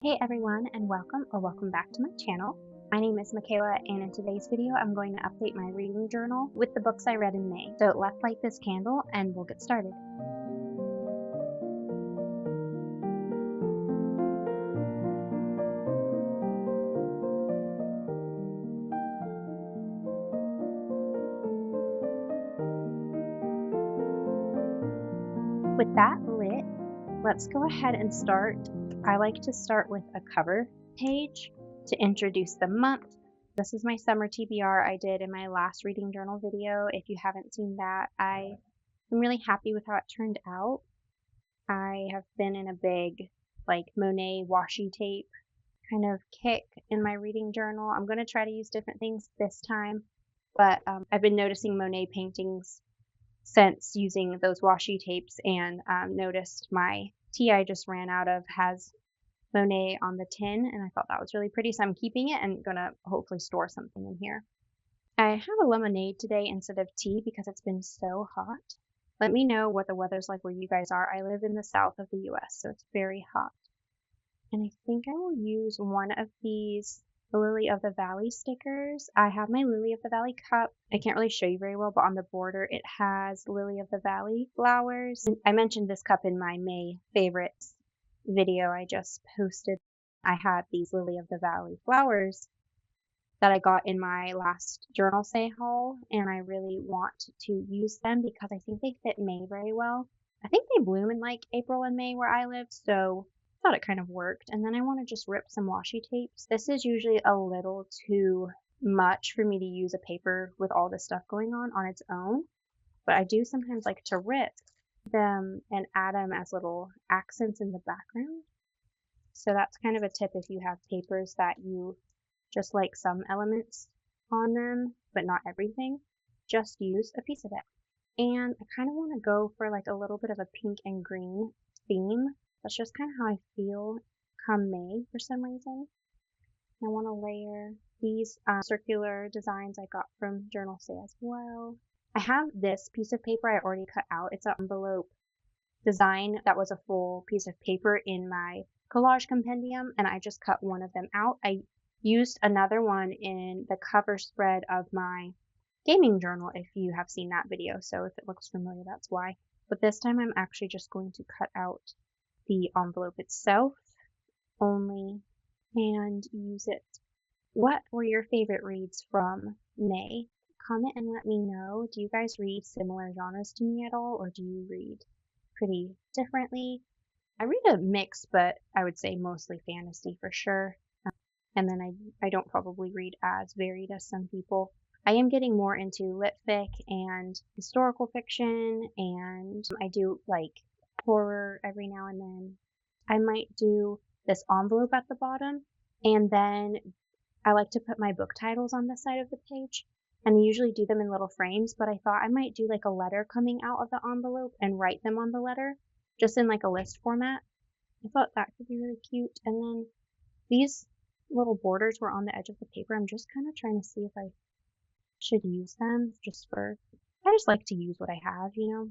Hey everyone, and welcome back to my channel. My name is Michala, and in today's video I'm going to update my reading journal with the books I read in May. So let's light this candle and we'll get started. With that lit, let's go ahead and start. I like to start with a cover page to introduce the month. This is my summer TBR I did in my last reading journal video. If you haven't seen that, I'm really happy with how it turned out. I have been in a big Monet washi tape kind of kick in my reading journal. I'm going to try to use different things this time, but I've been noticing Monet paintings since using those washi tapes, and noticed my tea I just ran out of has Monet on the tin, and I thought that was really pretty, so I'm keeping it and gonna hopefully store something in here. I have a lemonade today instead of tea because it's been so hot. Let me know what the weather's like where you guys are. I live in the south of the US, so it's very hot. And I think I will use one of these Lily of the Valley stickers. I have my Lily of the Valley cup. I can't really show you very well, but on the border it has Lily of the Valley flowers. And I mentioned this cup in my May favorites video I just posted. I had these Lily of the Valley flowers that I got in my last journal say haul, and I really want to use them because I think they fit May very well. I think they bloom in like April and May where I live, so I thought it kind of worked. And then I want to just rip some washi tapes. This is usually a little too much for me to use a paper with all this stuff going on its own, but I do sometimes like to rip them and add them as little accents in the background. So that's kind of a tip if you have papers that you just like some elements on them, but not everything. Just use a piece of it. And I kind of want to go for like a little bit of a pink and green theme. That's just kind of how I feel come May for some reason. I want to layer these circular designs I got from Journal Say as well. I have this piece of paper I already cut out. It's an envelope design that was a full piece of paper in my collage compendium, and I just cut one of them out. I used another one in the cover spread of my gaming journal if you have seen that video, so if it looks familiar, that's why. But this time I'm actually just going to cut out the envelope itself only and use it. What were your favorite reads from May? Comment and let me know. Do you guys read similar genres to me at all, or do you read pretty differently? I read a mix, but I would say mostly fantasy for sure. And then I don't probably read as varied as some people. I am getting more into lit fic and historical fiction, and I do like horror every now and then. I might do this envelope at the bottom, and then I like to put my book titles on the side of the page, and I usually do them in little frames, but I thought I might do like a letter coming out of the envelope and write them on the letter, just in like a list format. I thought that could be really cute. And then these little borders were on the edge of the paper. I'm just kind of trying to see if I should use them I just like to use what I have, you know.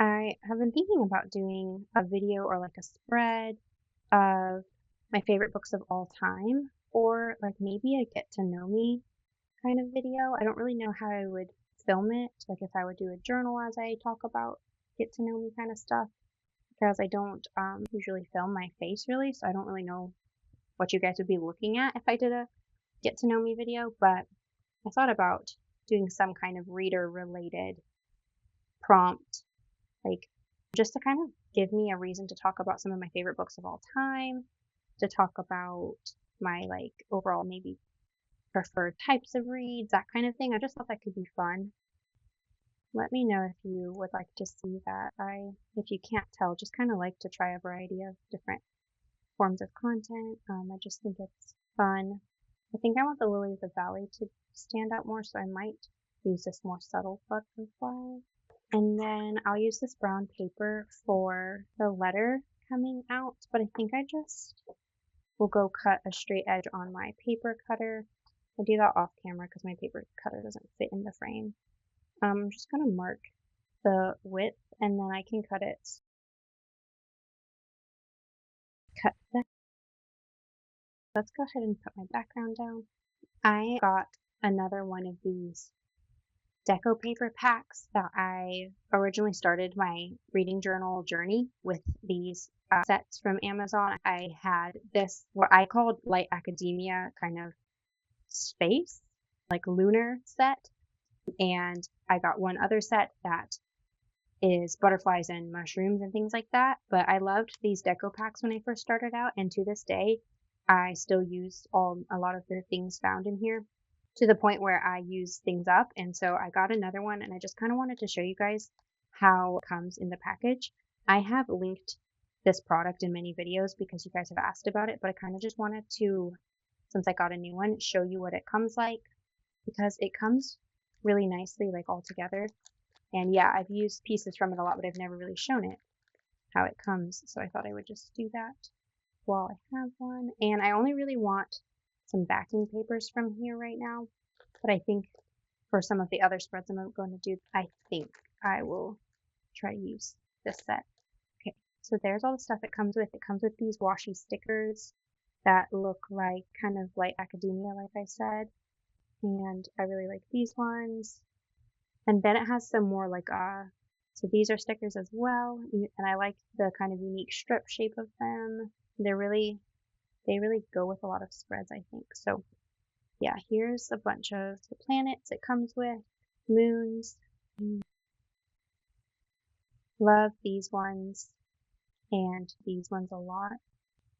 I have been thinking about doing a video or like a spread of my favorite books of all time, or like maybe a get to know me kind of video. I don't really know how I would film it, like if I would do a journal as I talk about get to know me kind of stuff, because I don't usually film my face really, so I don't really know what you guys would be looking at if I did a get to know me video, but I thought about doing some kind of reader related prompt, like just to kind of give me a reason to talk about some of my favorite books of all time, to talk about my like overall maybe preferred types of reads, that kind of thing. I just thought that could be fun. Let me know if you would like to see that. If you can't tell, just kind of like to try a variety of different forms of content. I just think it's fun. I think I want the Lily of the Valley to stand out more, so I might use this more subtle butterfly. And then I'll use this brown paper for the letter coming out, but I think I just will go cut a straight edge on my paper cutter. I'll do that off camera because my paper cutter doesn't fit in the frame. I'm just going to mark the width, and then I can cut that Let's go ahead and put my background down. I got another one of these Deco paper packs that I originally started my reading journal journey with these sets from Amazon. I had this, what I called light academia kind of space, like lunar set. And I got one other set that is butterflies and mushrooms and things like that. But I loved these Deco packs when I first started out. And to this day, I still use a lot of the things found in here to the point where I use things up. And so I got another one and I just kind of wanted to show you guys how it comes in the package. I have linked this product in many videos because you guys have asked about it, but I kind of just wanted to, since I got a new one, show you what it comes like because it comes really nicely like all together. And yeah, I've used pieces from it a lot, but I've never really shown it how it comes. So I thought I would just do that while I have one. And I only really want some backing papers from here right now, but I think for some of the other spreads I'm going to do, I think I will try to use this set. Okay, so there's all the stuff it comes with. It comes with these washi stickers that look like kind of light academia, like I said, and I really like these ones. And then it has some more like so these are stickers as well, and I like the kind of unique strip shape of them. They really go with a lot of spreads, I think. So yeah, here's a bunch of the planets it comes with, moons. Love these ones and these ones a lot.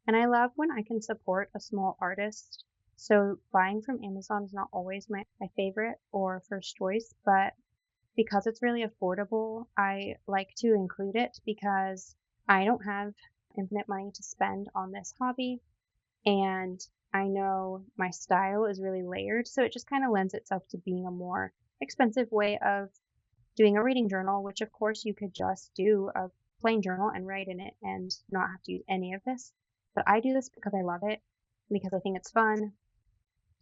And I love when I can support a small artist. So buying from Amazon is not always my favorite or first choice, but because it's really affordable, I like to include it because I don't have infinite money to spend on this hobby. And I know my style is really layered, so it just kind of lends itself to being a more expensive way of doing a reading journal, which of course you could just do a plain journal and write in it and not have to use any of this. But I do this because I love it, because I think it's fun.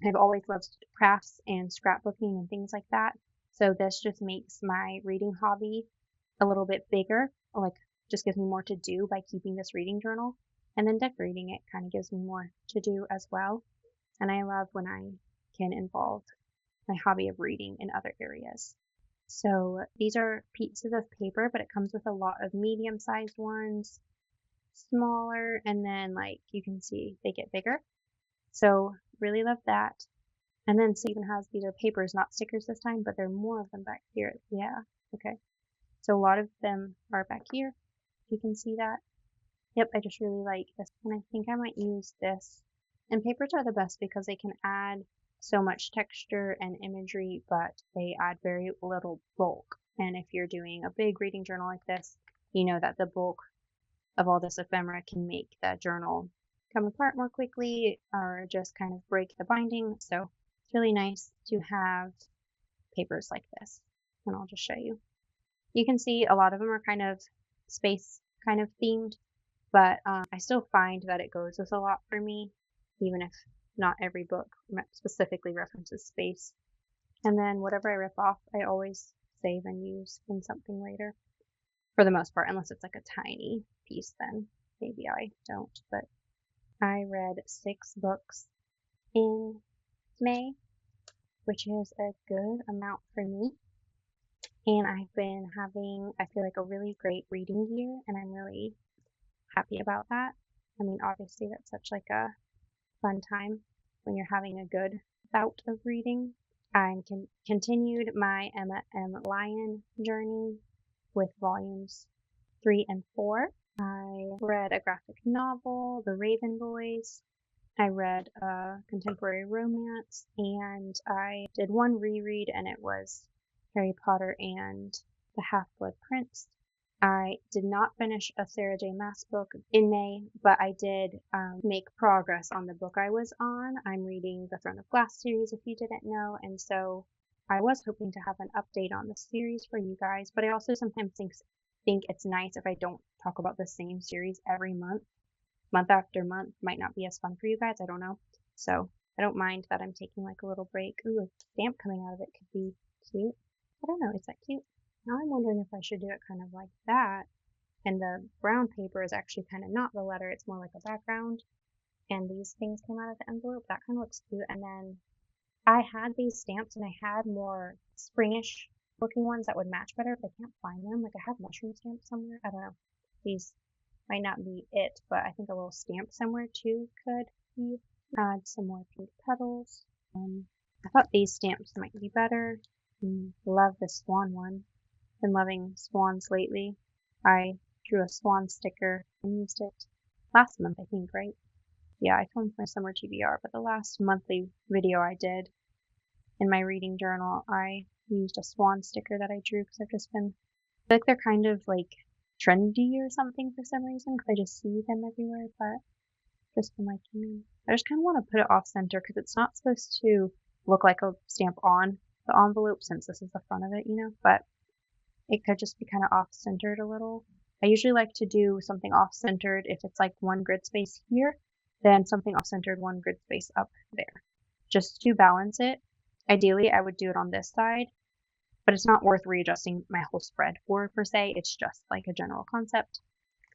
I've always loved crafts and scrapbooking and things like that. So this just makes my reading hobby a little bit bigger, like just gives me more to do by keeping this reading journal. And then decorating it kind of gives me more to do as well. And I love when I can involve my hobby of reading in other areas. So these are pieces of paper, but it comes with a lot of medium-sized ones, smaller, and then like you can see they get bigger. So really love that. And then so even has, these are papers, not stickers this time, but there are more of them back here. Yeah, okay. So a lot of them are back here. You can see that. Yep, I just really like this. And I think I might use this. And papers are the best because they can add so much texture and imagery, but they add very little bulk. And if you're doing a big reading journal like this, you know that the bulk of all this ephemera can make the journal come apart more quickly or just kind of break the binding. So it's really nice to have papers like this. And I'll just show you. You can see a lot of them are kind of space kind of themed, but I still find that it goes with a lot for me, even if not every book specifically references space. And then whatever I rip off, I always save and use in something later, for the most part, unless it's like a tiny piece, then maybe I don't. But I read 6 books in May, which is a good amount for me. And I've been having, I feel like, a really great reading year, and I'm really happy about that. I mean, obviously that's such like a fun time when you're having a good bout of reading. I continued my Emma M. Lyon journey with volumes 3 and 4. I read a graphic novel, The Raven Boys. I read a contemporary romance, and I did one reread, and it was Harry Potter and the Half-Blood Prince. I did not finish a Sarah J. Maas book in May, but I did make progress on the book I was on. I'm reading the Throne of Glass series, if you didn't know, and so I was hoping to have an update on the series for you guys, but I also sometimes think it's nice if I don't talk about the same series every month. Month after month might not be as fun for you guys, I don't know. So I don't mind that I'm taking like a little break. Ooh, a stamp coming out of it could be cute. I don't know, is that cute? Now I'm wondering if I should do it kind of like that. And the brown paper is actually kind of not the letter, it's more like a background. and these things came out of the envelope. That kind of looks cute. And then I had these stamps and I had more springish looking ones that would match better, but I can't find them. Like I have mushroom stamps somewhere. I don't know. These might not be it, but I think a little stamp somewhere too could be. Add some more pink petals. I thought these stamps might be better. Love the swan one. Been loving swans lately. I drew a swan sticker and used it last month, I think, right? Yeah, I filmed my summer TBR, but the last monthly video I did in my reading journal, I used a swan sticker that I drew because I've just been, I feel like they're kind of like trendy or something for some reason because I just see them everywhere, but just been liking them. I just kind of want to put it off center because it's not supposed to look like a stamp on the envelope since this is the front of it, you know, but it could just be kind of off centered a little. I usually like to do something off centered if it's like one grid space here, then something off centered one grid space up there, just to balance it. Ideally, I would do it on this side, but it's not worth readjusting my whole spread for per se. It's just like a general concept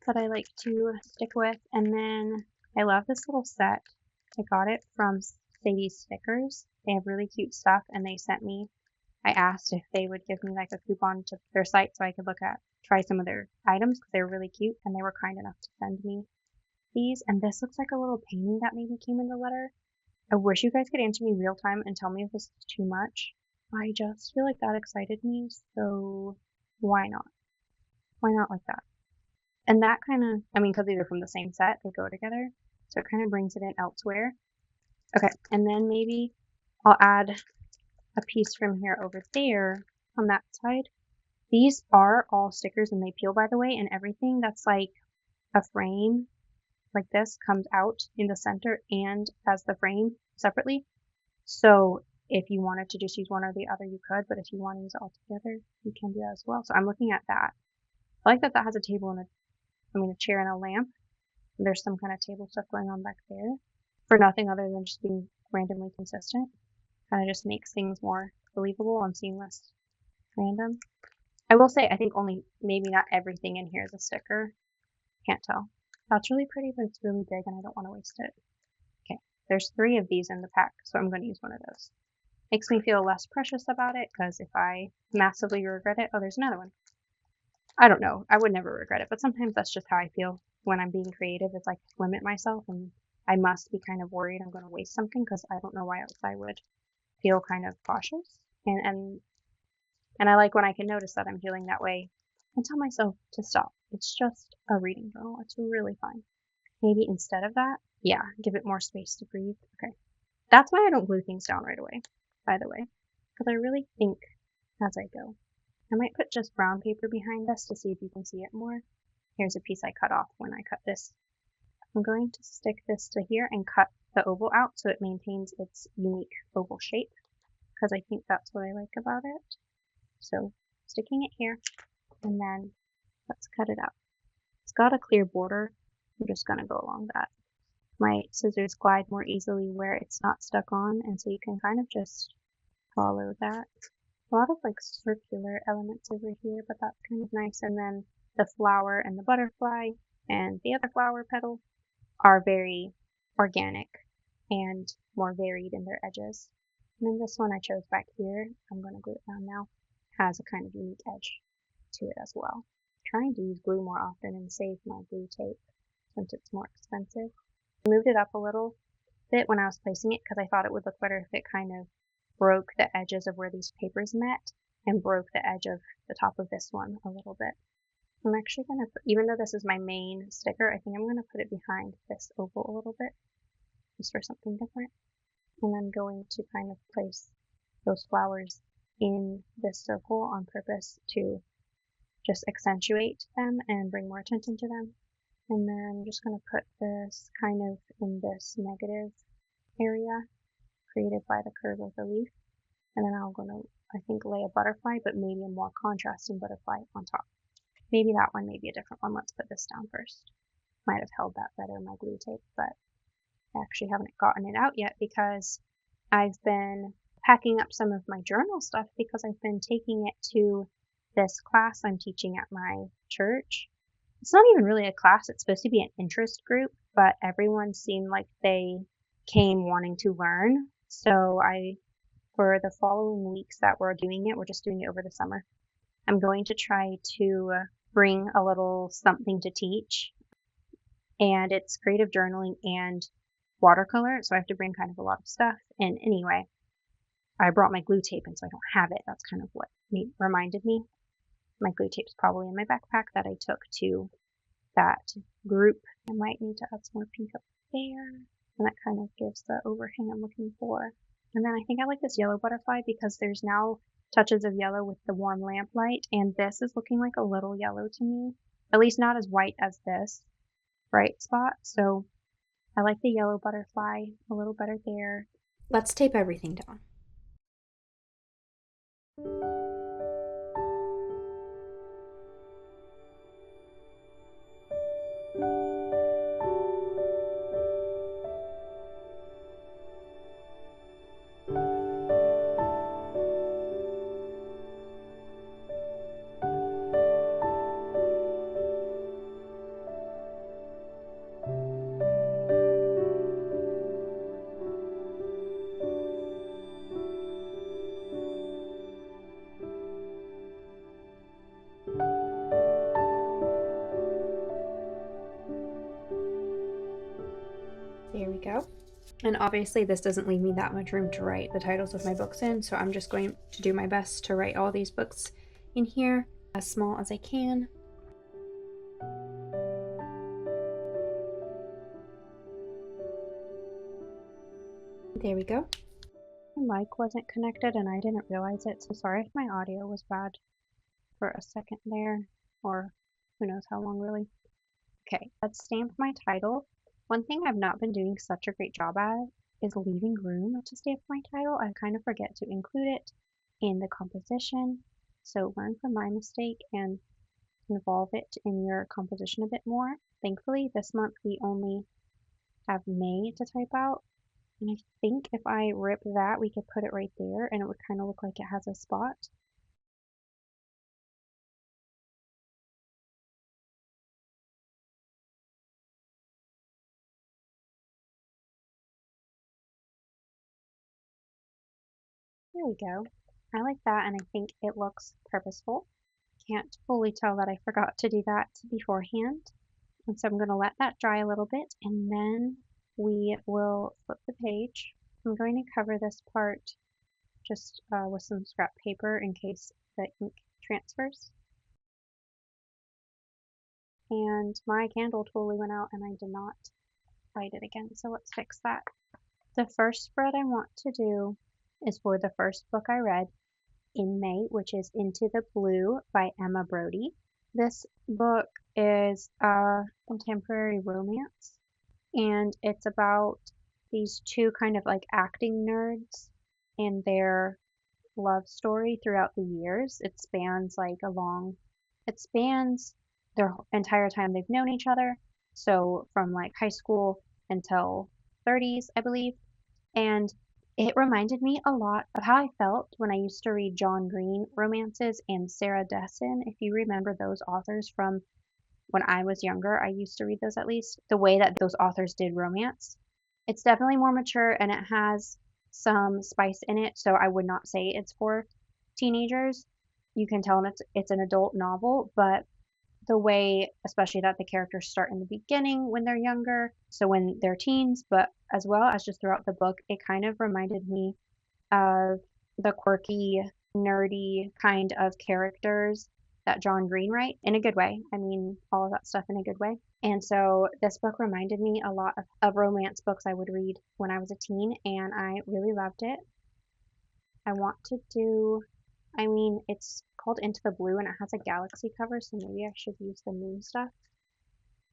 that I like to stick with. And then I love this little set. I got it from Sadie's Stickers. They have really cute stuff, and they sent me, I asked if they would give me like a coupon to their site so I could try some of their items because they were really cute, and they were kind enough to send me these. And this looks like a little painting that maybe came in the letter. I wish you guys could answer me real time and tell me if this is too much. I just feel like that excited me, so why not? Why not like that? And that kind of, I mean, because these are from the same set, they go together, so it kind of brings it in elsewhere. Okay, and then maybe I'll add a piece from here over there on that side. These are all stickers and they peel, by the way, and everything that's like a frame like this comes out in the center and as the frame separately. So if you wanted to just use one or the other, you could, but if you want to use it all together, you can do that as well. So I'm looking at that. I like that that has a table and a chair and a lamp. And there's some kind of table stuff going on back there for nothing other than just being randomly consistent. Kind of just makes things more believable and seem less random. I will say, I think only maybe not everything in here is a sticker. Can't tell. That's really pretty, but it's really big and I don't want to waste it. Okay, there's 3 of these in the pack, so I'm going to use one of those. Makes me feel less precious about it because if I massively regret it, oh, there's another one. I don't know. I would never regret it, but sometimes that's just how I feel when I'm being creative. It's like limit myself and I must be kind of worried I'm going to waste something because I don't know why else I would feel kind of cautious, and I like when I can notice that I'm feeling that way and tell myself to stop. It's just a reading journal. It's really fine. Maybe instead of that, yeah, give it more space to breathe. Okay, that's why I don't glue things down right away, by the way, because I really think as I go. I might put just brown paper behind this to see if you can see it more. Here's a piece I cut off when I cut this. I'm going to stick this to here and cut the oval out so it maintains its unique oval shape because I think that's what I like about it. So sticking it here and then let's cut it out. It's got a clear border. I'm just going to go along that. My scissors glide more easily where it's not stuck on, and so you can kind of just follow that. A lot of like circular elements over here, but that's kind of nice. And then the flower and the butterfly and the other flower petal are very organic and more varied in their edges. And then this one I chose back here, I'm going to glue it down now, has a kind of unique edge to it as well. I'm trying to use glue more often and save my glue tape since it's more expensive. I moved it up a little bit when I was placing it because I thought it would look better if it kind of broke the edges of where these papers met and broke the edge of the top of this one a little bit. I'm actually going to put, even though this is my main sticker, I think I'm going to put it behind this oval a little bit just for something different. And I'm going to kind of place those flowers in this circle on purpose to just accentuate them and bring more attention to them. And then I'm just going to put this kind of in this negative area created by the curve of the leaf. And then I'm going to, I think, lay a butterfly, but maybe a more contrasting butterfly on top. Maybe that one, maybe a different one. Let's put this down first. Might have held that better in my glue tape, but I actually haven't gotten it out yet because I've been packing up some of my journal stuff because I've been taking it to this class I'm teaching at my church. It's not even really a class. It's supposed to be an interest group, but everyone seemed like they came wanting to learn. So for the following weeks that we're doing it, we're just doing it over the summer. I'm going to try to bring a little something to teach, and it's creative journaling and watercolor, so I have to bring kind of a lot of stuff. And anyway, I brought my glue tape, and so I don't have it. That's kind of what reminded me. My glue tape's probably in my backpack that I took to that group. I might need to add some more pink up there, and that kind of gives the overhang I'm looking for. And then I think I like this yellow butterfly because there's now touches of yellow with the warm lamplight, and this is looking like a little yellow to me, at least not as white as this bright spot. So I like the yellow butterfly a little better there. Let's tape everything down. There we go. And obviously this doesn't leave me that much room to write the titles of my books in, so I'm just going to do my best to write all these books in here as small as I can. There we go. My mic wasn't connected and I didn't realize it, so sorry if my audio was bad for a second there, or who knows how long really. Okay, let's stamp my title. One thing I've not been doing such a great job at is leaving room to stamp my title. I kind of forget to include it in the composition, so learn from my mistake and involve it in your composition a bit more. Thankfully, this month we only have May to type out, and I think if I rip that, we could put it right there and it would kind of look like it has a spot. There we go. I like that, and I think it looks purposeful. Can't fully tell that I forgot to do that beforehand. And so I'm going to let that dry a little bit, and then we will flip the page. I'm going to cover this part just with some scrap paper in case the ink transfers. And my candle totally went out and I did not light it again, so let's fix that. The first spread I want to do is for the first book I read in May, which is Into the Blue by Emma Brody. This book is a contemporary romance, and it's about these two kind of like acting nerds and their love story throughout the years. It spans their entire time they've known each other, so from like high school until 30s, I believe. And it reminded me a lot of how I felt when I used to read John Green romances and Sarah Dessen. If you remember those authors from when I was younger, I used to read those at least. The way that those authors did romance. It's definitely more mature and it has some spice in it, so I would not say it's for teenagers. You can tell it's an adult novel, but the way, especially that the characters start in the beginning when they're younger, so when they're teens, but as well as just throughout the book, it kind of reminded me of the quirky, nerdy kind of characters that John Green writes in a good way. I mean, all of that stuff in a good way. And so this book reminded me a lot of romance books I would read when I was a teen, and I really loved it. I want to do, I mean, it's called Into the Blue and it has a galaxy cover, so maybe I should use the moon stuff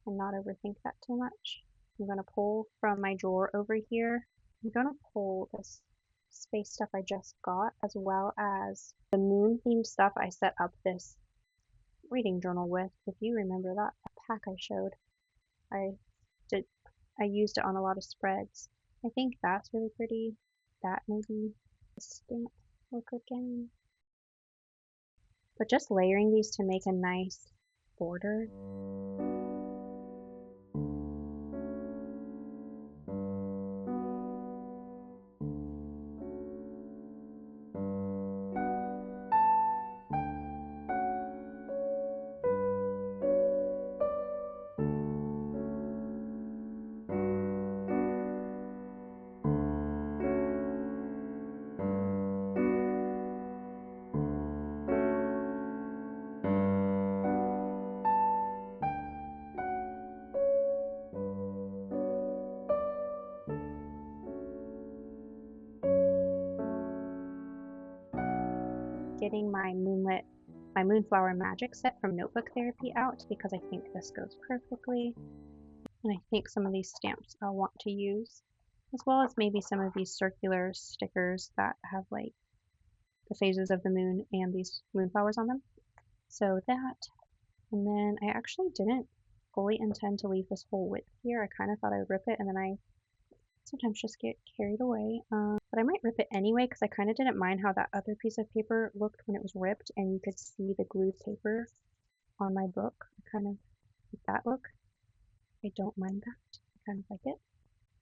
and not overthink that too much. I'm going to pull from my drawer over here. I'm going to pull this space stuff I just got, as well as the moon themed stuff I set up this reading journal with. If you remember that pack I showed, I used it on a lot of spreads. I think that's really pretty. That maybe the stamp look again. But just layering these to make a nice border. getting my Moonflower Magic set from Notebook Therapy out because I think this goes perfectly. And I think some of these stamps I'll want to use, as well as maybe some of these circular stickers that have like the phases of the moon and these moonflowers on them. So that, and then I actually didn't fully intend to leave this whole width here. I kind of thought I would rip it, and then I sometimes just get carried away. But I might rip it anyway because I kind of didn't mind how that other piece of paper looked when it was ripped, and you could see the glued paper on my book. I kind of like that look. I don't mind that. I kind of like it.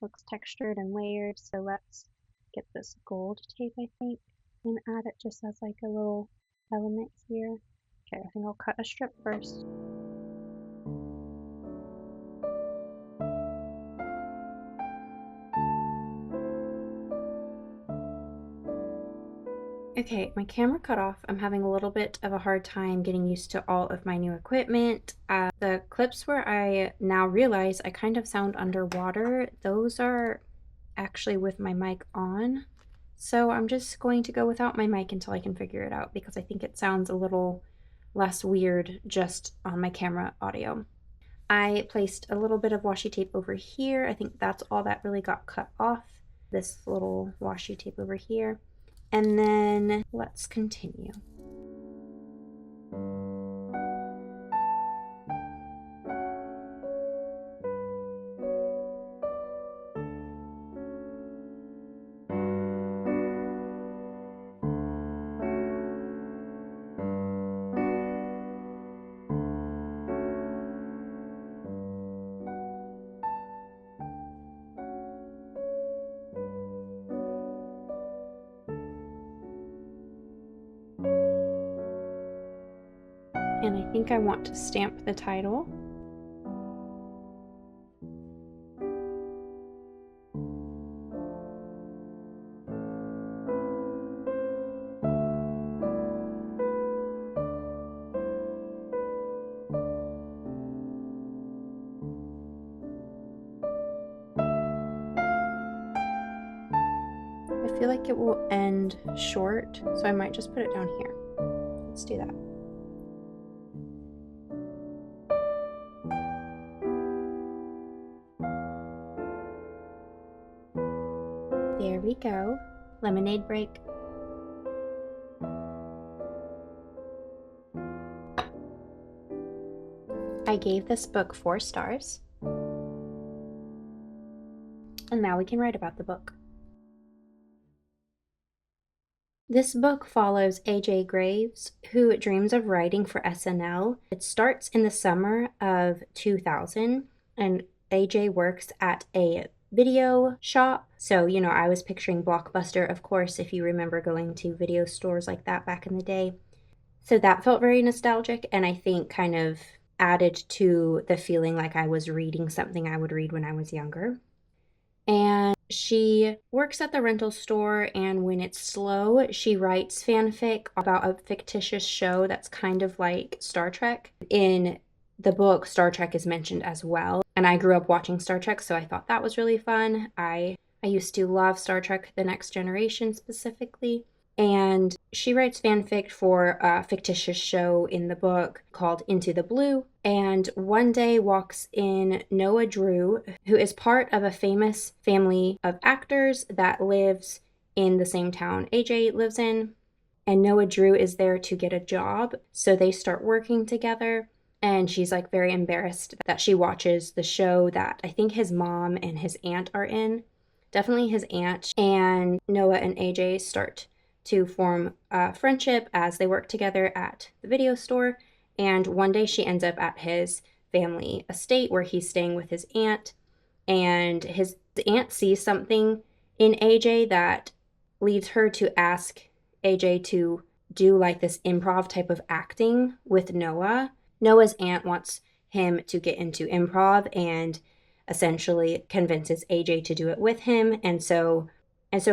Looks textured and layered, so let's get this gold tape, I think, and add it just as like a little element here. Okay, I think I'll cut a strip first. Okay, my camera cut off. I'm having a little bit of a hard time getting used to all of my new equipment. The clips where I now realize I kind of sound underwater, those are actually with my mic on. So I'm just going to go without my mic until I can figure it out because I think it sounds a little less weird just on my camera audio. I placed a little bit of washi tape over here. I think that's all that really got cut off. This little washi tape over here. And then let's continue. And I think I want to stamp the title. I feel like it will end short, so I might just put it down here. Let's do that. There we go. Lemonade break. I gave this book 4 stars. And now we can write about the book. This book follows AJ Graves, who dreams of writing for SNL. It starts in the summer of 2000, and AJ works at a video shop. So, you know, I was picturing Blockbuster, of course, if you remember going to video stores like that back in the day. So that felt very nostalgic, and I think kind of added to the feeling like I was reading something I would read when I was younger. And she works at the rental store, and when it's slow, she writes fanfic about a fictitious show that's kind of like Star Trek. In the book, Star Trek is mentioned as well, and I grew up watching Star Trek, so I thought that was really fun. I used to love Star Trek The Next Generation specifically, and she writes fanfic for a fictitious show in the book called Into the Blue. And one day walks in Noah Drew, who is part of a famous family of actors that lives in the same town AJ lives in. And Noah Drew is there to get a job, so they start working together. And she's like very embarrassed that she watches the show that I think his mom and his aunt are in. Definitely his aunt. And Noah and AJ start to form a friendship as they work together at the video store. And one day she ends up at his family estate where he's staying with his aunt. And his aunt sees something in AJ that leads her to ask AJ to do like this improv type of acting with Noah. Noah's aunt wants him to get into improv and essentially convinces AJ to do it with him. And so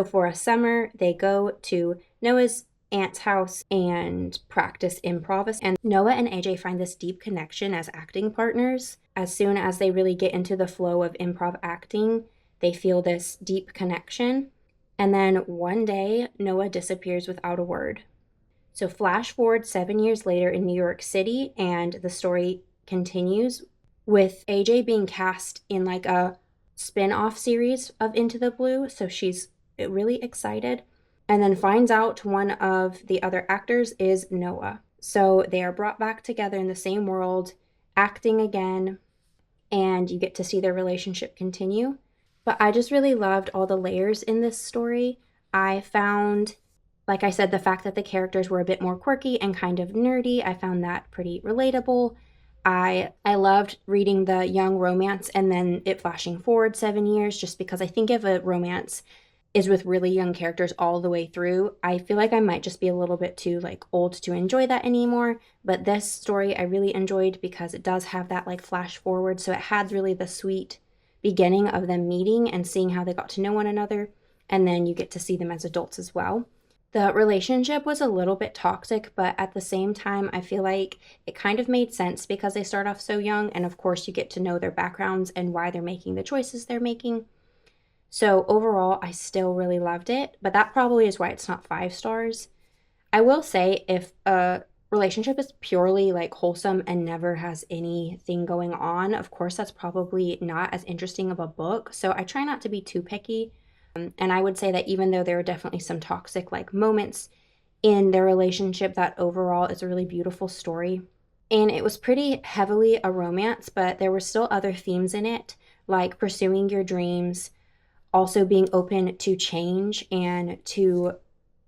for a summer, they go to Noah's aunt's house and practice improv. And Noah and AJ find this deep connection as acting partners. As soon as they really get into the flow of improv acting, they feel this deep connection. And then one day, Noah disappears without a word. So flash forward 7 years later in New York City, and the story continues with AJ being cast in like a spin-off series of Into the Blue. So she's really excited, and then finds out one of the other actors is Noah. So they are brought back together in the same world, acting again, and you get to see their relationship continue. But I just really loved all the layers in this story. I found, like I said, the fact that the characters were a bit more quirky and kind of nerdy, I found that pretty relatable. I loved reading the young romance and then it flashing forward 7 years, just because I think if a romance is with really young characters all the way through, I feel like I might just be a little bit too like old to enjoy that anymore. But this story I really enjoyed because it does have that like flash forward, so it had really the sweet beginning of them meeting and seeing how they got to know one another, and then you get to see them as adults as well. The relationship was a little bit toxic, but at the same time, I feel like it kind of made sense because they start off so young, and of course, you get to know their backgrounds and why they're making the choices they're making. So overall, I still really loved it, but that probably is why it's not 5 stars. I will say if a relationship is purely like wholesome and never has anything going on, of course, that's probably not as interesting of a book. So I try not to be too picky. And I would say that even though there are definitely some toxic like moments in their relationship, that overall is a really beautiful story. And it was pretty heavily a romance, but there were still other themes in it, like pursuing your dreams, also being open to change and to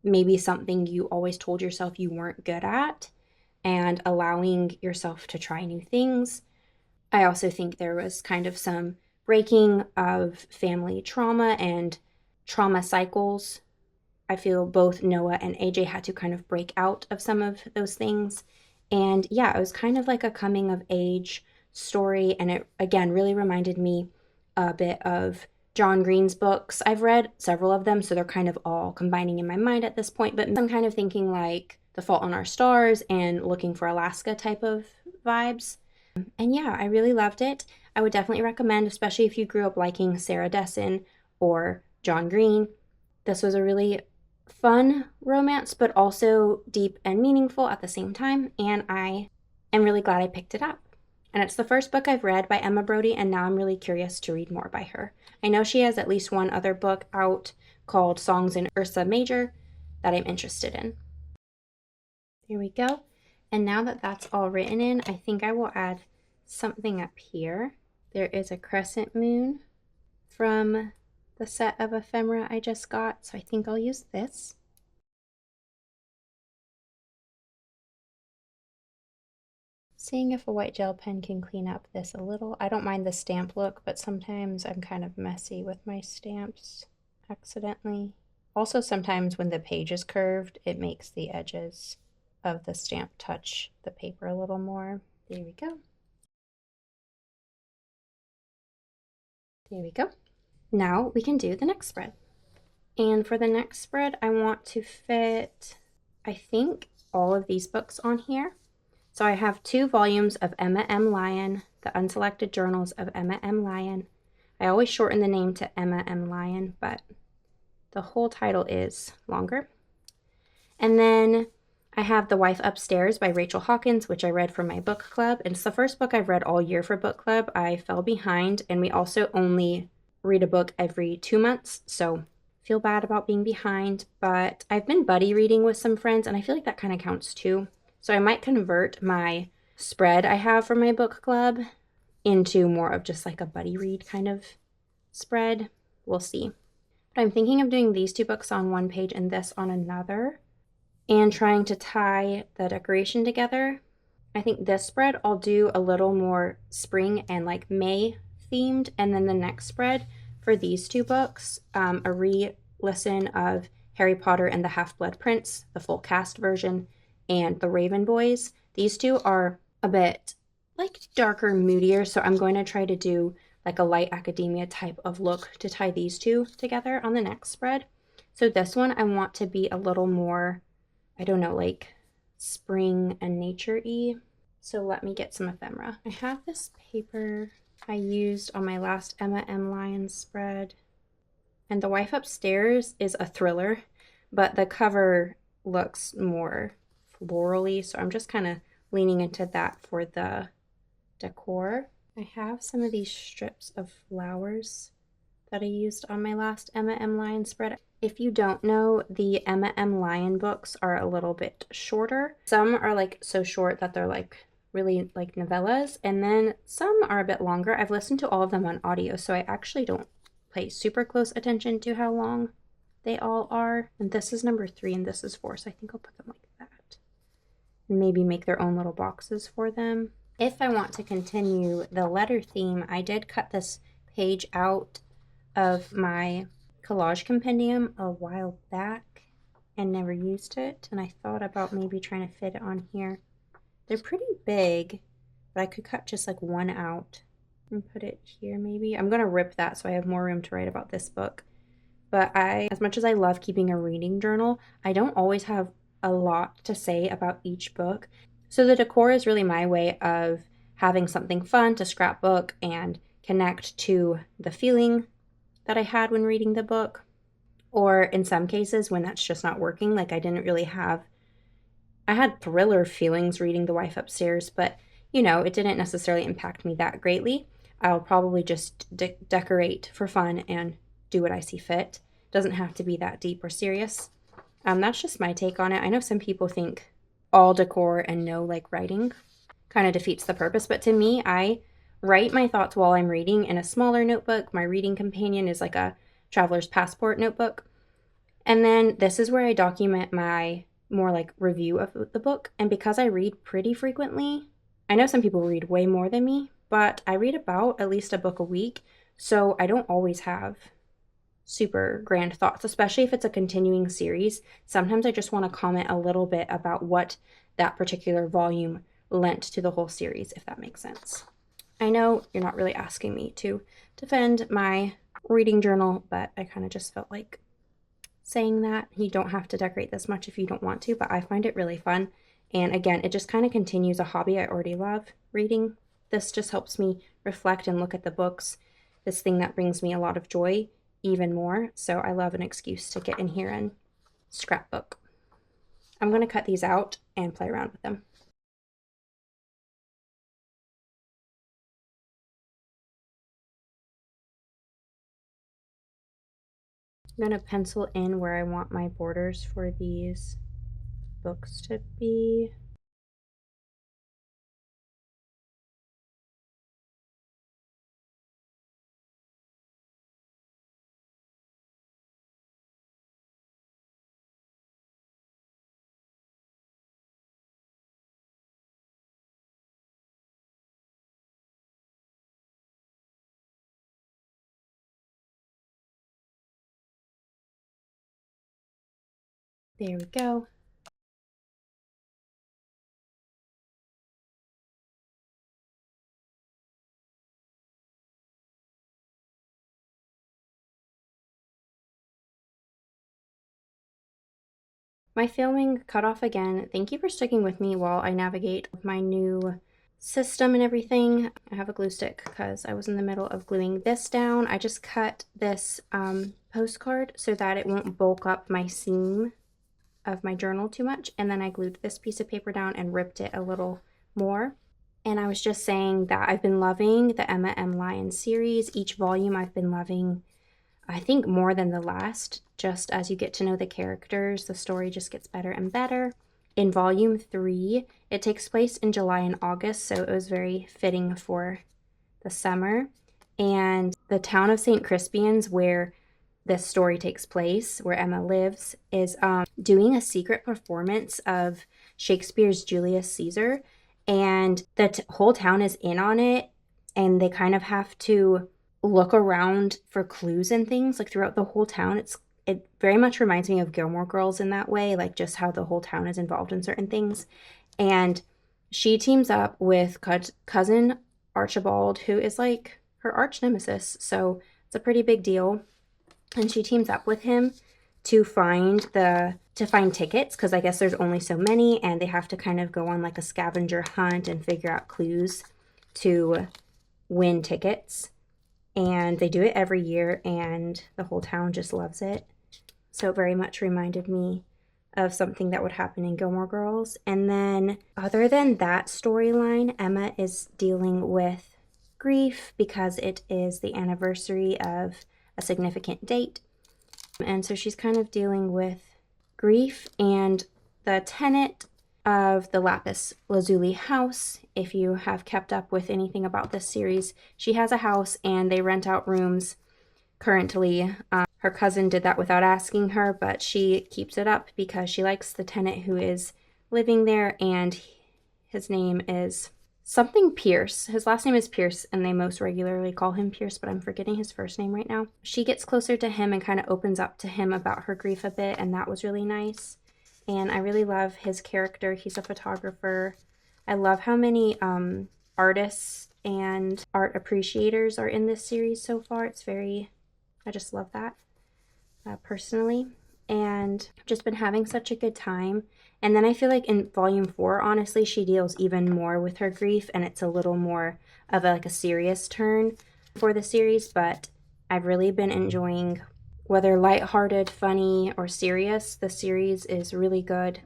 maybe something you always told yourself you weren't good at, and allowing yourself to try new things. I also think there was kind of some breaking of family trauma and trauma cycles. I feel both Noah and AJ had to kind of break out of some of those things. And yeah, it was kind of like a coming of age story. And it, again, really reminded me a bit of John Green's books. I've read several of them, so they're kind of all combining in my mind at this point. But I'm kind of thinking like The Fault in Our Stars and Looking for Alaska type of vibes. And yeah, I really loved it. I would definitely recommend, especially if you grew up liking Sarah Dessen or John Green. This was a really fun romance, but also deep and meaningful at the same time, and I am really glad I picked it up. And it's the first book I've read by Emma Brody, and now I'm really curious to read more by her. I know she has at least one other book out called Songs in Ursa Major that I'm interested in. Here we go. And now that that's all written in, I think I will add something up here. There is a crescent moon from the set of ephemera I just got, so I think I'll use this. Seeing if a white gel pen can clean up this a little. I don't mind the stamp look, but sometimes I'm kind of messy with my stamps accidentally. Also, sometimes when the page is curved, it makes the edges of the stamp touch the paper a little more. There we go. There we go. Now we can do the next spread. And for the next spread, I want to fit, I think, all of these books on here. So I have 2 volumes of Emma M. Lyon, the Unselected Journals of Emma M. Lyon. I always shorten the name to Emma M. Lyon, but the whole title is longer. And then I have The Wife Upstairs by Rachel Hawkins, which I read for my book club. And it's the first book I've read all year for book club. I fell behind, and we also only read a book every 2 months, so feel bad about being behind. But I've been buddy reading with some friends, and I feel like that kind of counts too. So I might convert my spread I have for my book club into more of just like a buddy read kind of spread. We'll see. But I'm thinking of doing these 2 books on one page and this on another, and trying to tie the decoration together. I think this spread I'll do a little more spring and like May themed, and then the next spread for these 2 books, a re-listen of Harry Potter and the Half-Blood Prince, the full cast version, and The Raven Boys. These 2 are a bit like darker, moodier, so I'm going to try to do like a light academia type of look to tie these 2 together on the next spread. So this one I want to be a little more, I don't know, like spring and nature-y. So let me get some ephemera. I have this paper I used on my last Emma M. Lyon spread, and The Wife Upstairs is a thriller, but the cover looks more florally, so I'm just kind of leaning into that for the decor. I have some of these strips of flowers that I used on my last Emma M. Lion spread. If you don't know, the Emma M. Lion books are a little bit shorter. Some are like so short that they're like really like novellas, and then some are a bit longer. I've listened to all of them on audio, so I actually don't pay super close attention to how long they all are. And this is number 3 and this is 4, so I think I'll put them like that. And maybe make their own little boxes for them. If I want to continue the letter theme, I did cut this page out of my collage compendium a while back and never used it, and I thought about maybe trying to fit it on here. They're pretty big, but I could cut just like one out and put it here maybe. I'm gonna rip that so I have more room to write about this book. But as much as I love keeping a reading journal, I don't always have a lot to say about each book. So the decor is really my way of having something fun to scrapbook and connect to the feeling that I had when reading the book. Or in some cases when that's just not working, like I had thriller feelings reading The Wife Upstairs, but you know, it didn't necessarily impact me that greatly. I'll probably just decorate for fun and do what I see fit. Doesn't have to be that deep or serious. That's just my take on it. I know some people think all decor and no like writing kind of defeats the purpose, but to me, I write my thoughts while I'm reading in a smaller notebook. My reading companion is like a traveler's passport notebook. And then this is where I document my more like review of the book. And because I read pretty frequently, I know some people read way more than me, but I read about at least a book a week. So I don't always have super grand thoughts, especially if it's a continuing series. Sometimes I just want to comment a little bit about what that particular volume lent to the whole series, if that makes sense. I know you're not really asking me to defend my reading journal, but I kind of just felt like saying that. You don't have to decorate this much if you don't want to, but I find it really fun. And again, it just kind of continues a hobby I already love, reading. This just helps me reflect and look at the books, this thing that brings me a lot of joy, even more. So I love an excuse to get in here and scrapbook. I'm going to cut these out and play around with them. I'm going to pencil in where I want my borders for these books to be. There we go. My filming cut off again. Thank you for sticking with me while I navigate my new system and everything. I have a glue stick because I was in the middle of gluing this down. I just cut this postcard so that it won't bulk up my seam of my journal too much, and then I glued this piece of paper down and ripped it a little more. And I was just saying that I've been loving the Emma M. Lion series. Each volume I've been loving, I think, more than the last. Just as you get to know the characters, the story just gets better and better. In volume 3, it takes place in July and August, so it was very fitting for the summer. And the town of St. Crispians, where this story takes place, where Emma lives, is doing a secret performance of Shakespeare's Julius Caesar, and the whole town is in on it, and they kind of have to look around for clues and things like throughout the whole town. It very much reminds me of Gilmore Girls in that way, like just how the whole town is involved in certain things. And she teams up with cousin Archibald, who is like her arch nemesis, so it's a pretty big deal. And she teams up with him to find tickets, because I guess there's only so many, and they have to kind of go on like a scavenger hunt and figure out clues to win tickets. And they do it every year, and the whole town just loves it. So it very much reminded me of something that would happen in Gilmore Girls. And then other than that storyline, Emma is dealing with grief because it is the anniversary of a significant date. And so she's kind of dealing with grief. And the tenant of the lapis lazuli house, if you have kept up with anything about this series, she has a house and they rent out rooms currently. Her cousin did that without asking her, but she keeps it up because she likes the tenant who is living there, and his name is something Pierce. His last name is Pierce, and they most regularly call him Pierce, but I'm forgetting his first name right now. She gets closer to him and kind of opens up to him about her grief a bit, and that was really nice. And I really love his character. He's a photographer. I love how many artists and art appreciators are in this series so far. I just love that personally. And I've just been having such a good time. And then I feel like in volume 4, honestly, she deals even more with her grief, and it's a little more of a serious turn for the series. But I've really been enjoying, whether lighthearted, funny, or serious, the series is really good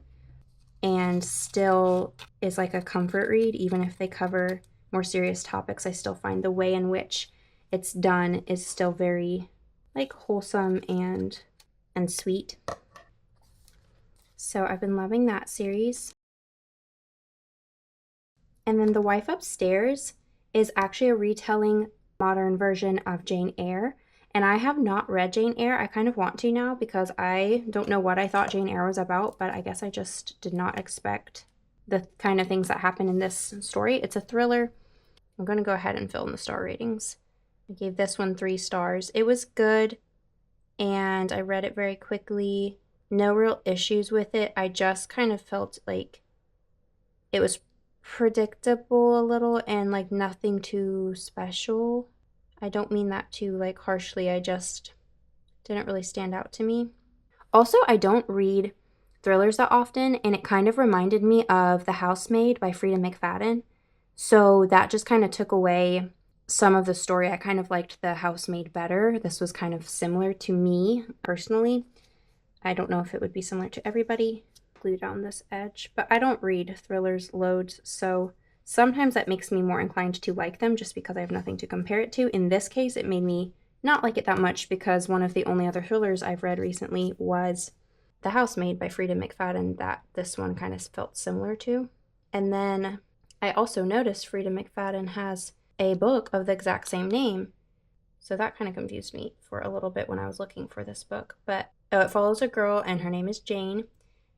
and still is like a comfort read. Even if they cover more serious topics, I still find the way in which it's done is still very like wholesome and sweet. So I've been loving that series. And then The Wife Upstairs is actually a retelling modern version of Jane Eyre. And I have not read Jane Eyre. I kind of want to now because I don't know what I thought Jane Eyre was about, but I guess I just did not expect the kind of things that happen in this story. It's a thriller. I'm going to go ahead and fill in the star ratings. I gave this one 3 stars. It was good, and I read it very quickly. No real issues with it. I just kind of felt like it was predictable a little and like nothing too special. I don't mean that too like harshly. I just didn't really stand out to me. Also, I don't read thrillers that often, and it kind of reminded me of The Housemaid by Frida McFadden. So that just kind of took away some of the story. I kind of liked The Housemaid better. This was kind of similar to me personally. I don't know if it would be similar to everybody. Glue down this edge, but I don't read thrillers loads, so sometimes that makes me more inclined to like them just because I have nothing to compare it to. In this case, it made me not like it that much because one of the only other thrillers I've read recently was The Housemaid by Frida McFadden that this one kind of felt similar to. And then I also noticed Frida McFadden has a book of the exact same name, so that kind of confused me for a little bit when I was looking for this book. But it follows a girl, and her name is Jane,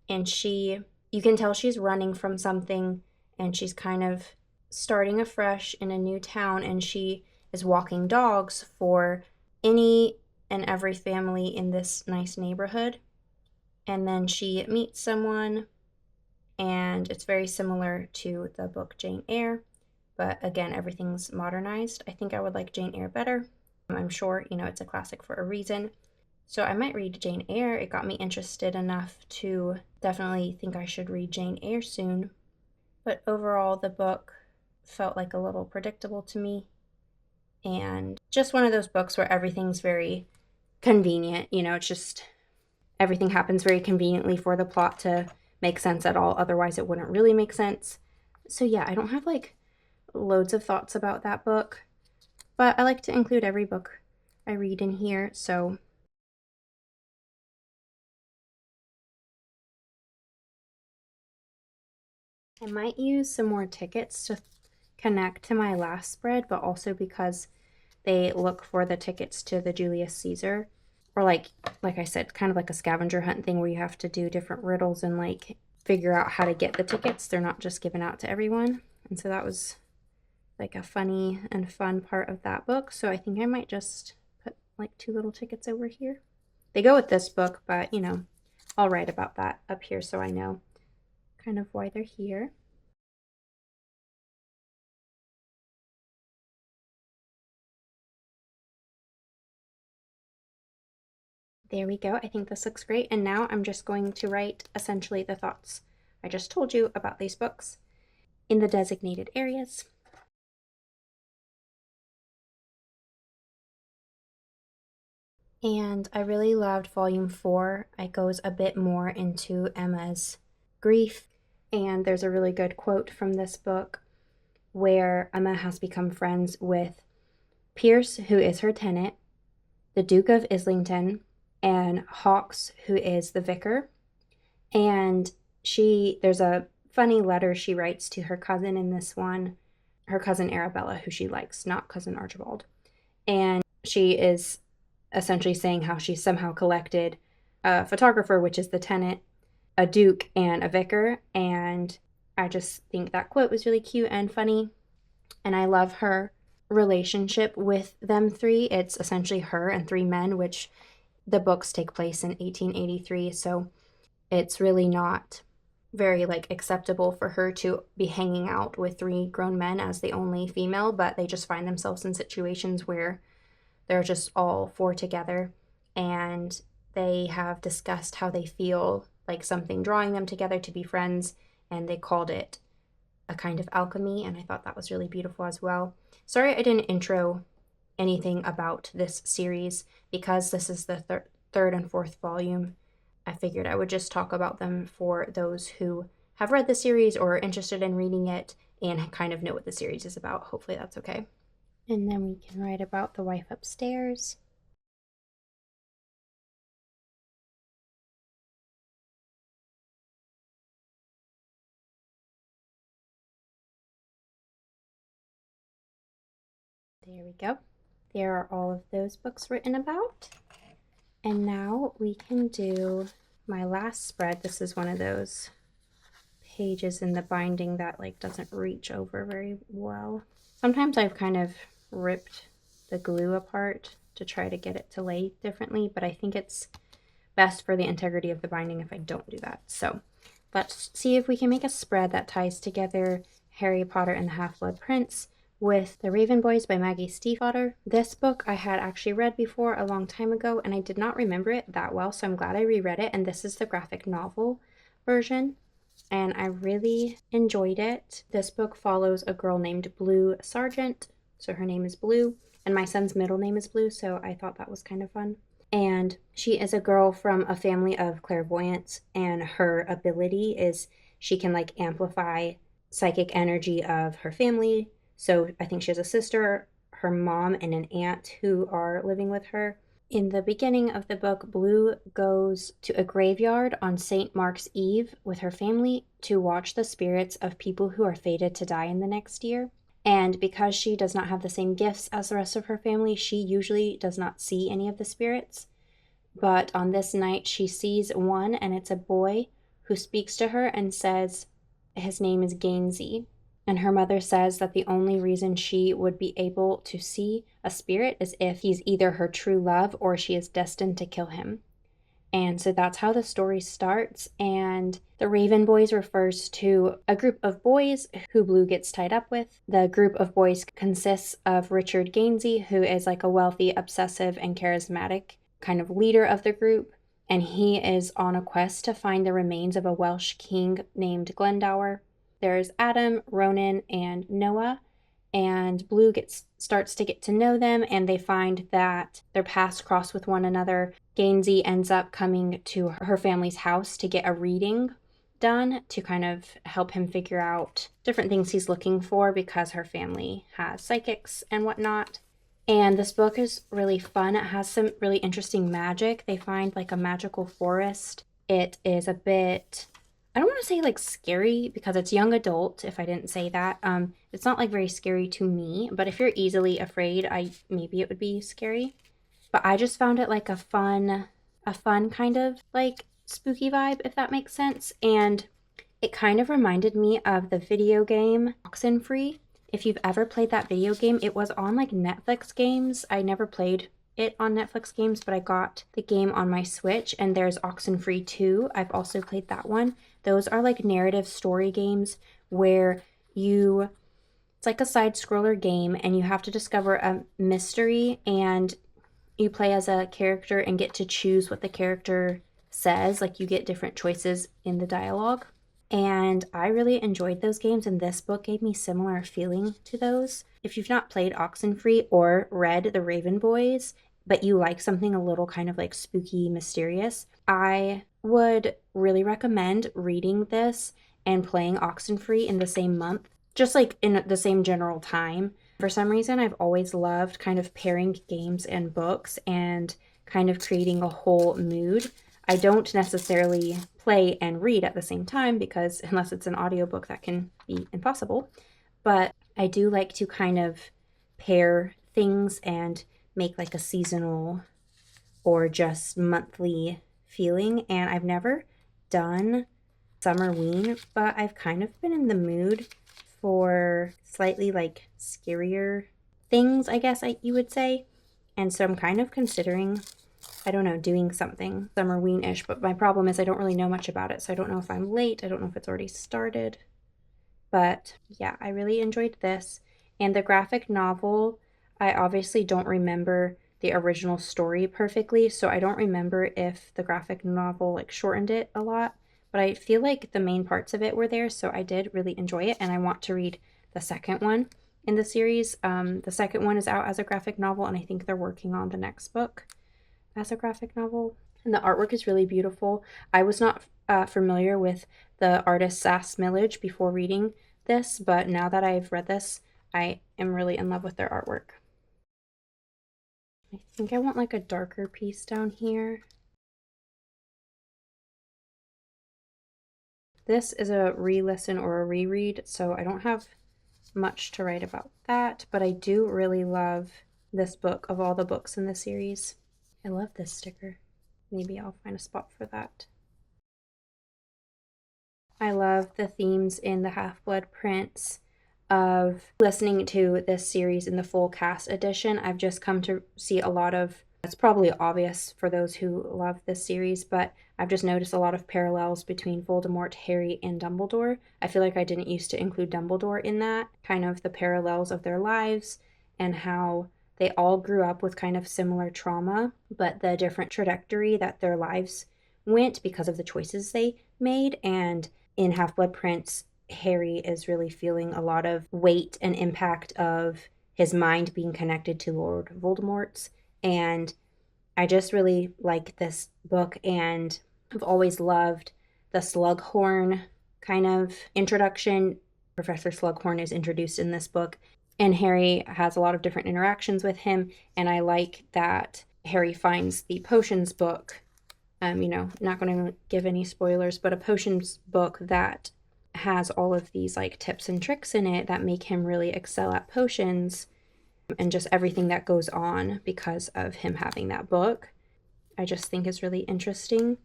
and you can tell she's running from something, and she's kind of starting afresh in a new town, and she is walking dogs for any and every family in this nice neighborhood. And then she meets someone, and it's very similar to the book Jane Eyre, but again, everything's modernized. I think I would like Jane Eyre better. I'm sure, it's a classic for a reason. So I might read Jane Eyre. It got me interested enough to definitely think I should read Jane Eyre soon. But overall, the book felt like a little predictable to me. And just one of those books where everything's very convenient. It's just everything happens very conveniently for the plot to make sense at all. Otherwise, it wouldn't really make sense. So yeah, I don't have like loads of thoughts about that book, but I like to include every book I read in here. So I might use some more tickets to connect to my last spread, but also because they look for the tickets to the Julius Caesar, or like I said, kind of like a scavenger hunt thing where you have to do different riddles and like figure out how to get the tickets. They're not just given out to everyone. And so that was like a funny and fun part of that book. So I think I might just put like 2 little tickets over here. They go with this book, but I'll write about that up here so I know kind of why they're here. There we go. I think this looks great. And now I'm just going to write essentially the thoughts I just told you about these books in the designated areas. And I really loved volume 4. It goes a bit more into Emma's grief. And there's a really good quote from this book where Emma has become friends with Pierce, who is her tenant, the Duke of Islington, and Hawkes, who is the vicar. And there's a funny letter she writes to her cousin in this one, her cousin Arabella, who she likes, not cousin Archibald. And she is essentially saying how she somehow collected a photographer, which is the tenant, a duke, and a vicar. And I just think that quote was really cute and funny. And I love her relationship with them three. It's essentially her and three men, which the books take place in 1883. So it's really not very acceptable for her to be hanging out with three grown men as the only female, but they just find themselves in situations where they're just all four together, and they have discussed how they feel like something drawing them together to be friends, and they called it a kind of alchemy, and I thought that was really beautiful as well. Sorry I didn't intro anything about this series because this is the third and fourth volume. I figured I would just talk about them for those who have read the series or are interested in reading it and kind of know what the series is about. Hopefully that's okay. And then we can write about the wife upstairs. There we go. There are all of those books written about. And now we can do my last spread. This is one of those pages in the binding that doesn't reach over very well. Sometimes I've kind of ripped the glue apart to try to get it to lay differently, but I think it's best for the integrity of the binding if I don't do that. So let's see if we can make a spread that ties together Harry Potter and the Half-Blood Prince with The Raven Boys by Maggie Stiefvater. This book I had actually read before a long time ago, and I did not remember it that well, so I'm glad I reread it, and this is the graphic novel version, and I really enjoyed it. This book follows a girl named Blue Sargent, so her name is Blue, and my son's middle name is Blue, so I thought that was kind of fun. And she is a girl from a family of clairvoyants, and her ability is she can amplify psychic energy of her family. So I think she has a sister, her mom, and an aunt who are living with her. In the beginning of the book, Blue goes to a graveyard on St. Mark's Eve with her family to watch the spirits of people who are fated to die in the next year. And because she does not have the same gifts as the rest of her family, she usually does not see any of the spirits. But on this night, she sees one, and it's a boy who speaks to her and says his name is Gainsey. And her mother says that the only reason she would be able to see a spirit is if he's either her true love or she is destined to kill him. And so that's how the story starts. And the Raven Boys refers to a group of boys who Blue gets tied up with. The group of boys consists of Richard Gainsey, who is a wealthy, obsessive, and charismatic kind of leader of the group. And he is on a quest to find the remains of a Welsh king named Glendower. There's Adam, Ronan, and Noah, and Blue starts to get to know them, and they find that their paths cross with one another. Gainsey ends up coming to her family's house to get a reading done to kind of help him figure out different things he's looking for because her family has psychics and whatnot. And this book is really fun. It has some really interesting magic. They find a magical forest. It is a bit, I don't want to say scary because it's young adult, if I didn't say that. It's not very scary to me, but if you're easily afraid, maybe it would be scary. But I just found it a fun kind of spooky vibe, if that makes sense. And it kind of reminded me of the video game Oxenfree. If you've ever played that video game, it was on Netflix games. I never played it on Netflix games, but I got the game on my Switch, and there's Oxenfree 2. I've also played that one. Those are narrative story games where it's a side scroller game, and you have to discover a mystery, and you play as a character and get to choose what the character says. You get different choices in the dialogue. And I really enjoyed those games, and this book gave me similar feeling to those. If you've not played Oxenfree or read The Raven Boys, but you like something a little kind of like spooky, mysterious, I would really recommend reading this and playing Oxenfree in the same month, just like in the same general time. For some reason, I've always loved kind of pairing games and books and kind of creating a whole mood. I don't necessarily play and read at the same time because unless it's an audiobook, that can be impossible. But I do like to kind of pair things and make like a seasonal or just monthly feeling. And I've never done Summerween, but I've kind of been in the mood for slightly like scarier things, I guess you would say. And so I'm kind of considering, I don't know, doing something Summerween-ish, but my problem is I don't really know much about it. So I don't know if I'm late. I don't know if it's already started. But yeah, I really enjoyed this. And the graphic novel, I obviously don't remember the original story perfectly, so I don't remember if the graphic novel like shortened it a lot, but I feel like the main parts of it were there, so I did really enjoy it, and I want to read the second one in the series. The second one is out as a graphic novel, and I think they're working on the next book as a graphic novel. And the artwork is really beautiful. I was not familiar with the artist Sass Millage before reading this, but now that I've read this, I am really in love with their artwork. I think I want like a darker piece down here. This is a re-listen or a reread, so I don't have much to write about that, but I do really love this book of all the books in the series. I love this sticker. Maybe I'll find a spot for that. I love the themes in the Half-Blood Prince of listening to this series in the full cast edition. I've just come to see a lot of, it's probably obvious for those who love this series, but I've just noticed a lot of parallels between Voldemort, Harry, and Dumbledore. I feel like I didn't used to include Dumbledore in that, kind of the parallels of their lives and how they all grew up with kind of similar trauma, but the different trajectory that their lives went because of the choices they made. And in Half-Blood Prince, Harry is really feeling a lot of weight and impact of his mind being connected to Lord Voldemort's. And I just really like this book, and I've always loved the Slughorn kind of introduction. Professor Slughorn is introduced in this book, and Harry has a lot of different interactions with him, and I like that Harry finds the potions book. Not going to give any spoilers, but a potions book that has all of these like tips and tricks in it that make him really excel at potions and just everything that goes on because of him having that book. I just think is really interesting.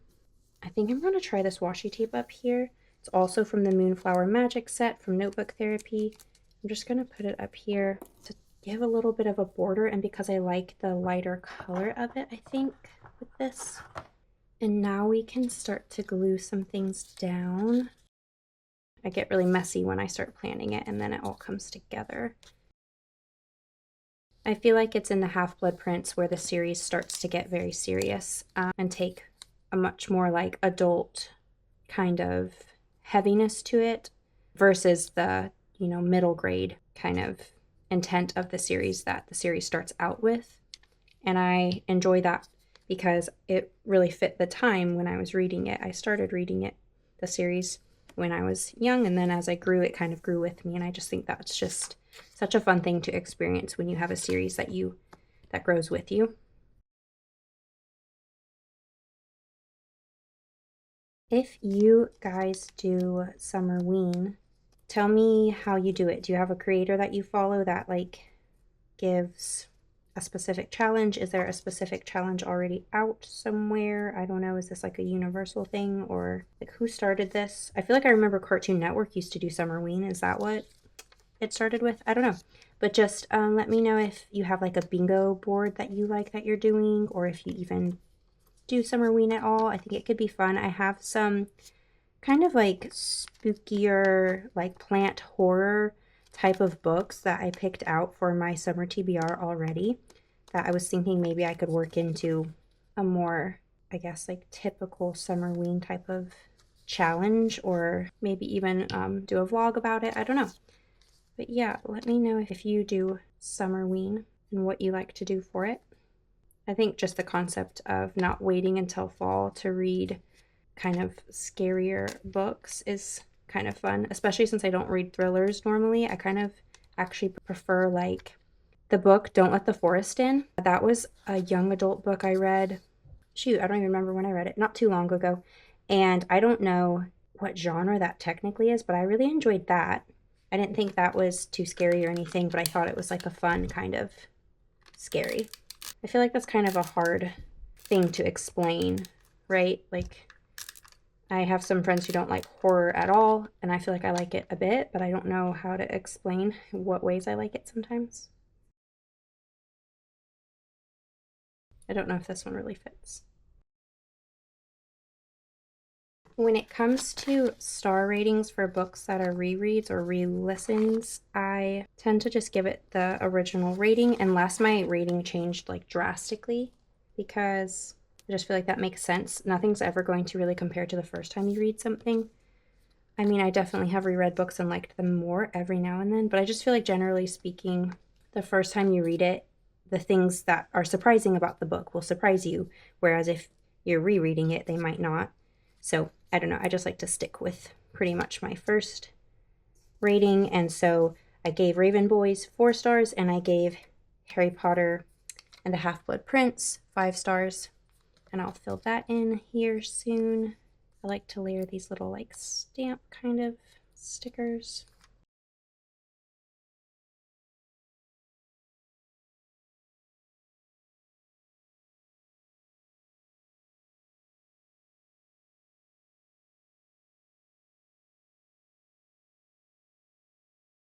I think I'm going to try this washi tape up here. It's also from the Moonflower Magic set from Notebook Therapy. I'm just going to put it up here to give a little bit of a border, and because I like the lighter color of it, I think, with this. And now we can start to glue some things down. I get really messy when I start planning it, and then it all comes together. I feel like it's in the Half-Blood Prince where the series starts to get very serious and take a much more like adult kind of heaviness to it versus the, middle grade kind of intent of the series that the series starts out with. And I enjoy that because it really fit the time when I was reading it. I started reading it, the series, when I was young, and then as I grew, it kind of grew with me, and I just think that's just such a fun thing to experience when you have a series that grows with you. If you guys do Summerween, tell me how you do it. Do you have a creator that you follow that like gives a specific challenge? Is there a specific challenge already out somewhere? I don't know. Is this like a universal thing, or like who started this? I feel like I remember Cartoon Network used to do Summerween. Is that what it started with? I don't know. But just let me know if you have like a bingo board that you like that you're doing, or if you even do Summerween at all. I think it could be fun. I have some kind of like spookier, like plant horror type of books that I picked out for my summer TBR already that I was thinking maybe I could work into a more, I guess, like typical Summerween type of challenge, or maybe even do a vlog about it. I don't know. But yeah, let me know if you do Summerween and what you like to do for it. I think just the concept of not waiting until fall to read kind of scarier books is kind of fun, especially since I don't read thrillers normally. I kind of actually prefer like the book Don't Let the Forest In. That was a young adult book I read. Shoot, I don't even remember when I read it, not too long ago. And I don't know what genre that technically is, but I really enjoyed that. I didn't think that was too scary or anything, but I thought it was like a fun kind of scary. I feel like that's kind of a hard thing to explain, right? Like, I have some friends who don't like horror at all, and I feel like I like it a bit, but I don't know how to explain what ways I like it sometimes. I don't know if this one really fits. When it comes to star ratings for books that are rereads or re-listens, I tend to just give it the original rating unless my rating changed like drastically, because I just feel like that makes sense. Nothing's ever going to really compare to the first time you read something. I mean, I definitely have reread books and liked them more every now and then, but I just feel like generally speaking, the first time you read it, the things that are surprising about the book will surprise you, whereas if you're rereading it, they might not. So I don't know, I just like to stick with pretty much my first rating, and so I gave Raven Boys 4 stars, and I gave Harry Potter and the Half-Blood Prince 5 stars, and I'll fill that in here soon. I like to layer these little like stamp kind of stickers.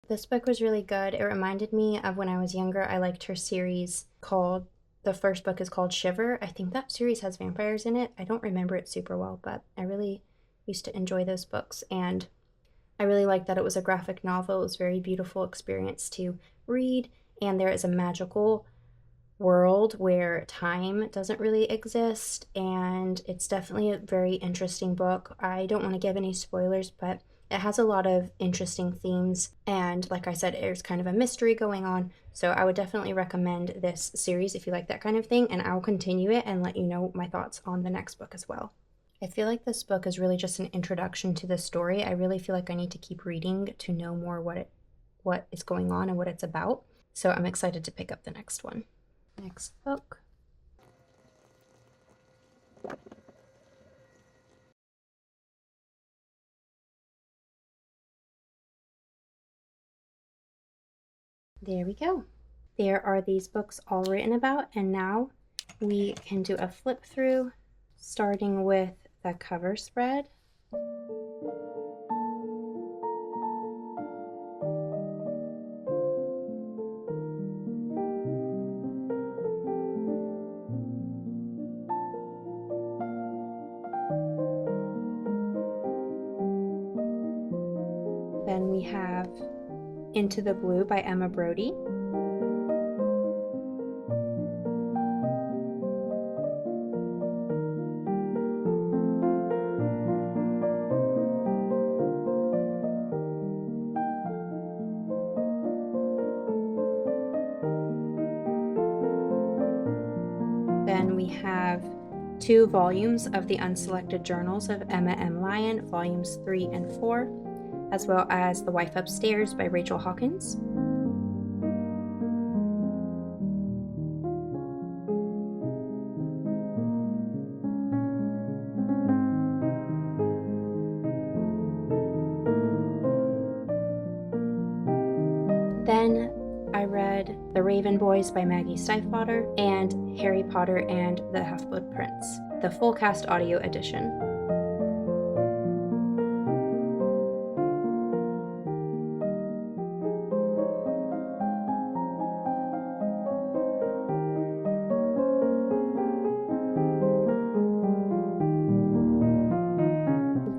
This book was really good. It reminded me of when I was younger. I liked her series called, the first book is called Shiver. I think that series has vampires in it. I don't remember it super well, but I really used to enjoy those books, and I really liked that it was a graphic novel. It was a very beautiful experience to read, and there is a magical world where time doesn't really exist, and it's definitely a very interesting book. I don't want to give any spoilers, but it has a lot of interesting themes, and like I said, there's kind of a mystery going on, so I would definitely recommend this series if you like that kind of thing, and I'll continue it and let you know my thoughts on the next book as well. I feel like this book is really just an introduction to the story. I really feel like I need to keep reading to know more what is going on and what it's about, so I'm excited to pick up the next one. Next book. There we go. There are these books all written about, and now we can do a flip through, starting with the cover spread. Then we have Into the Blue by Emma Brody. Then we have 2 volumes of the Unselected Journals of Emma M. Lyon, volumes 3 and 4, as well as The Wife Upstairs by Rachel Hawkins. Then I read The Raven Boys by Maggie Stiefvater and Harry Potter and the Half-Blood Prince, the full cast audio edition.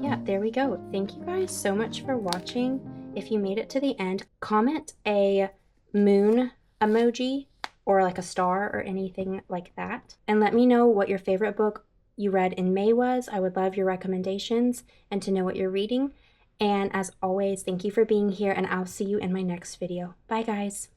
Yeah, there we go. Thank you guys so much for watching. If you made it to the end, comment a moon emoji or like a star or anything like that, and let me know what your favorite book you read in May was. I would love your recommendations and to know what you're reading. And as always, thank you for being here, and I'll see you in my next video. Bye guys.